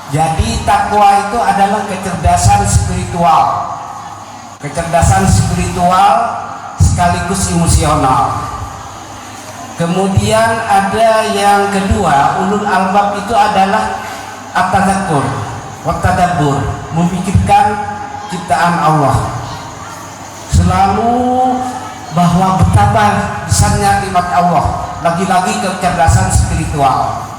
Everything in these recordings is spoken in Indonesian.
Jadi takwa itu adalah kecerdasan spiritual, sekaligus emosional. Kemudian ada yang kedua, ulul albab itu adalah at-tadzakur wa tadabbur, memikirkan ciptaan Allah, selalu bahwa betapa besarnya nikmat Allah, lagi-lagi kecerdasan spiritual.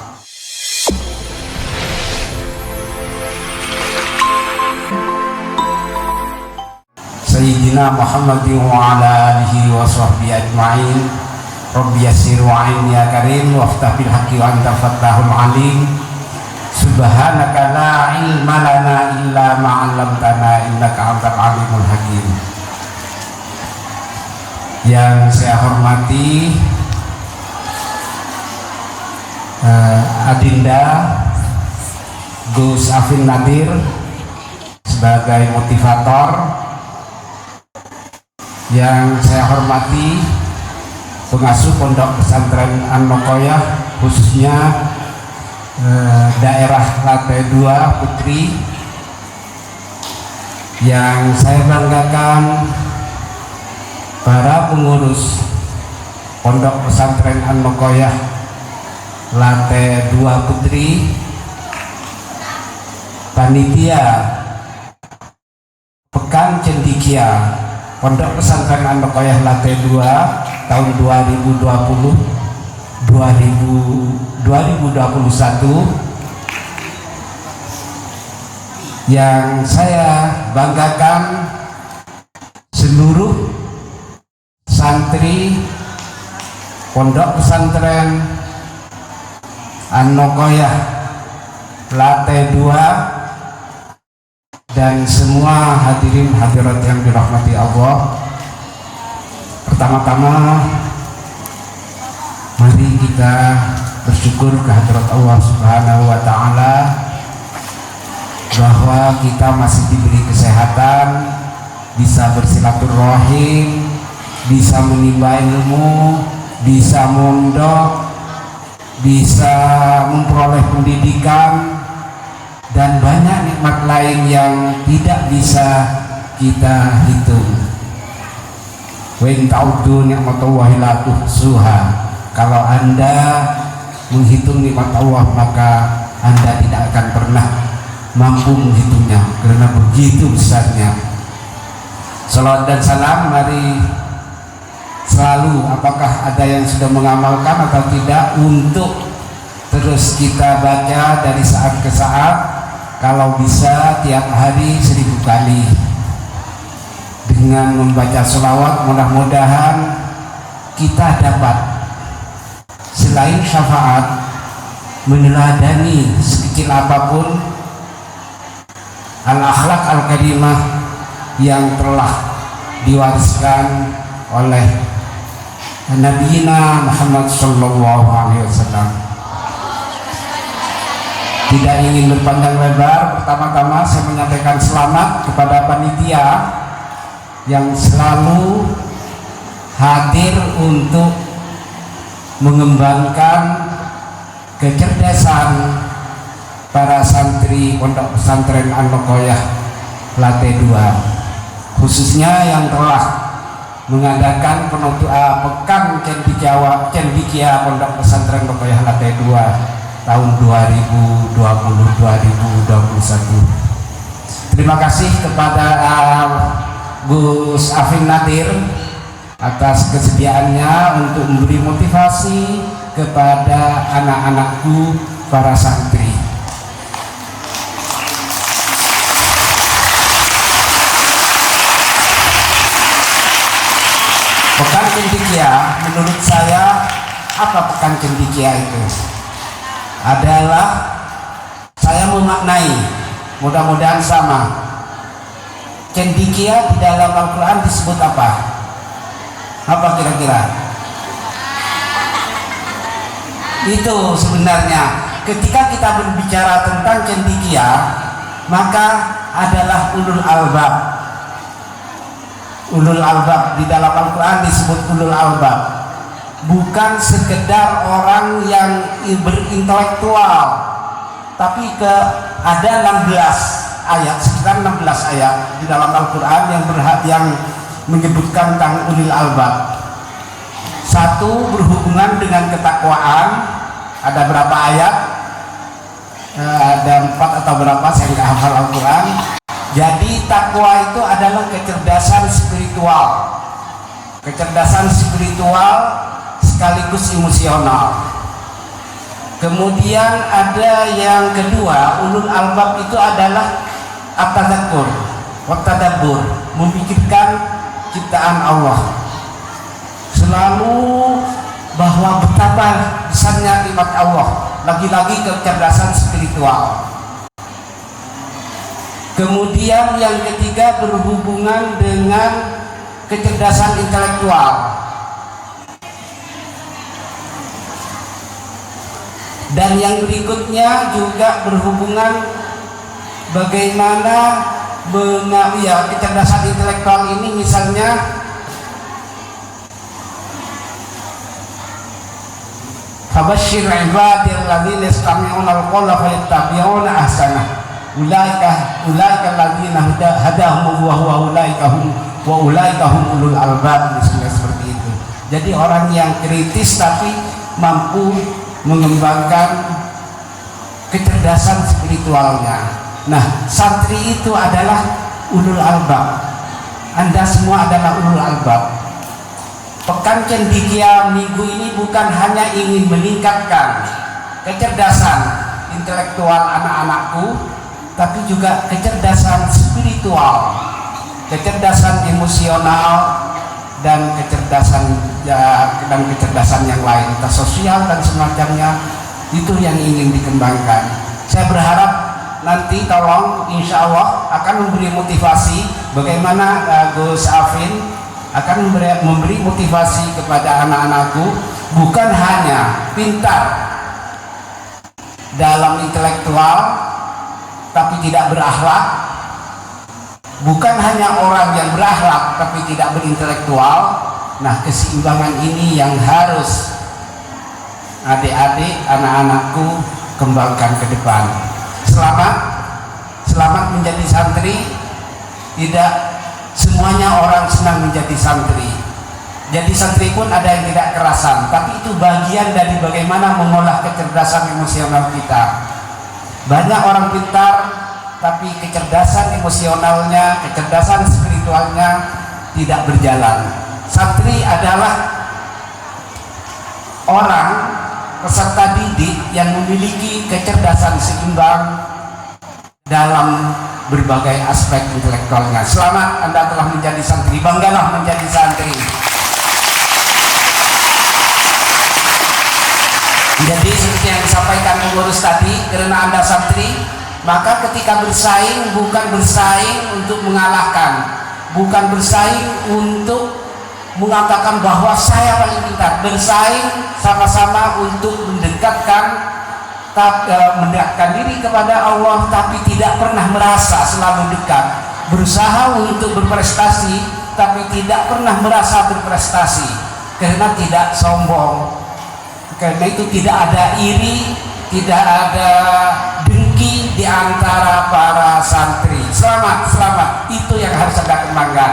Sayyidina Muhammadin wa ala alihi wa sahbihi ajma'in. Rabbi yassir wa'in ya karim waftah bil haqqi wa anta fattahul alim. Subhanaka la ilma lana illa ma 'allamtana innaka antal alimul hakim. Yang saya hormati Adinda Gus Afin Nadir sebagai motivator. Yang saya hormati pengasuh Pondok Pesantren An-Nokoyah, khususnya daerah Lantai 2 Putri. Yang saya banggakan para pengurus Pondok Pesantren An-Nokoyah Lantai 2 Putri, panitia Pekan Cendekia Pondok Pesantren An-Nokoyah Lantai 2 tahun 2021, yang saya banggakan seluruh santri Pondok Pesantren An-Nokoyah Lantai 2 dan semua hadirin hadirat yang dirahmati Allah. Pertama-tama mari kita bersyukur kehadirat Allah Subhanahu wa ta'ala bahwa kita masih diberi kesehatan, bisa bersilaturahim, bisa menimba ilmu, bisa mondok, bisa memperoleh pendidikan, dan banyak nikmat lain yang tidak bisa kita hitung. Wa in ta'uddu ni'matallahi la tuhsuha. Kalau Anda menghitung nikmat Allah, maka Anda tidak akan pernah mampu menghitungnya karena begitu besarnya. Salawat dan salam mari selalu, apakah ada yang sudah mengamalkan atau tidak, untuk terus kita baca dari saat ke saat, kalau bisa tiap hari 1000 kali. Dengan membaca sholawat, mudah-mudahan kita dapat selain syafaat meneladani sekecil apapun al-akhlak al-karimah yang telah diwariskan oleh Nabiina Muhammad sallallahu alaihi wasallam. Tidak ingin berpanjang lebar, pertama-tama saya menyampaikan selamat kepada panitia yang selalu hadir untuk mengembangkan kecerdasan para santri Pondok Pesantren An-Nokoyah Lantai 2, khususnya yang telah mengadakan Pekan Cendekia Pondok Pesantren An-Nokoyah Lantai 2 tahun 2020-2021. Terima kasih kepada Gus Afin Nadir atas kesediaannya untuk memberi motivasi kepada anak-anakku para santri. Pekan Cendekia, menurut saya, apa Pekan Cendekia itu? Adalah, saya memaknai, mudah-mudahan sama, cendekia di dalam Al-Quran disebut apa? Apa kira-kira? Itu sebenarnya ketika kita berbicara tentang cendekia, maka adalah ulul albab. Ulul albab di dalam Al-Quran disebut ulul albab, bukan sekedar orang yang berintelektual, tapi ada 16 ayat, sekitar 16 ayat di dalam Al-Quran yang menyebutkan tentang ulil albab. Satu berhubungan dengan ketakwaan, ada berapa ayat? Ada 4 atau berapa, saya nggak hafal Al-Quran. Jadi takwa itu adalah kecerdasan spiritual, sekaligus emosional. Kemudian ada yang kedua, ulul albab itu adalah at-tadzakur wa tadabbur, memikirkan ciptaan Allah, selalu bahwa betapa besarnya nikmat Allah, lagi-lagi kecerdasan spiritual. Kemudian yang ketiga berhubungan dengan kecerdasan intelektual. Dan yang berikutnya juga berhubungan bagaimana kecerdasan intelektual ini, misalnya Fabashshir ibadil ladzina yastami'una al-qawla fayattabi'una ahsanah. Ulaika alladzina hadahumullahu wa ulaika hum ulul albab, misalnya seperti itu. Jadi orang yang kritis tapi mampu mengembangkan kecerdasan spiritualnya. Nah, santri itu adalah ulul albab. Anda semua adalah ulul albab. Pekan Cendekia minggu ini bukan hanya ingin meningkatkan kecerdasan intelektual anak-anakku, tapi juga kecerdasan spiritual, kecerdasan emosional, dan kecerdasan yang lain, sosial dan semacamnya. Itu yang ingin dikembangkan. Saya berharap nanti tolong insya Allah akan memberi motivasi, bagaimana Gus Afin akan memberi motivasi kepada anak-anakku, bukan hanya pintar dalam intelektual tapi tidak berakhlak, bukan hanya orang yang berakhlak tapi tidak berintelektual. Nah, keseimbangan ini yang harus adik-adik, anak-anakku kembangkan ke depan. Selamat menjadi santri. Tidak semuanya orang senang menjadi santri. Jadi santri pun ada yang tidak kerasan, tapi itu bagian dari bagaimana mengolah kecerdasan emosional kita. Banyak orang pintar tapi kecerdasan emosionalnya, kecerdasan spiritualnya tidak berjalan. Santri adalah orang peserta didik yang memiliki kecerdasan seimbang dalam berbagai aspek intelektualnya. Selamat, Anda telah menjadi santri, banggalah menjadi santri. Jadi seperti yang disampaikan pengurus tadi, karena Anda santri, maka ketika bersaing bukan bersaing untuk mengalahkan, bukan bersaing untuk mengatakan bahwa saya paling pintar, bersaing sama-sama untuk mendekatkan diri kepada Allah, tapi tidak pernah merasa selalu dekat, berusaha untuk berprestasi tapi tidak pernah merasa berprestasi, karena tidak sombong, karena itu tidak ada iri, tidak ada dengki di antara para santri. Selamat, itu yang harus Anda kembangkan.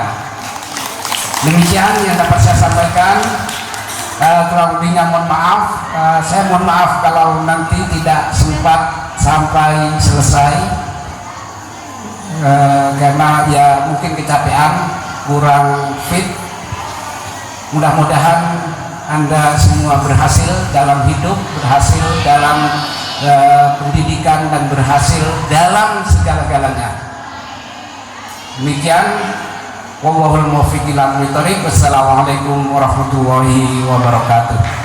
Demikian yang dapat saya sampaikan. Kurang lebihnya mohon maaf. Saya mohon maaf kalau nanti tidak sempat sampai selesai, karena ya mungkin kecapean, kurang fit. Mudah-mudahan Anda semua berhasil dalam hidup, berhasil dalam pendidikan, dan berhasil dalam segala-galanya. Demikian. Wallahul muwaffiq ila aqwamit thoriq. Wassalamualaikum warahmatullahi wabarakatuh.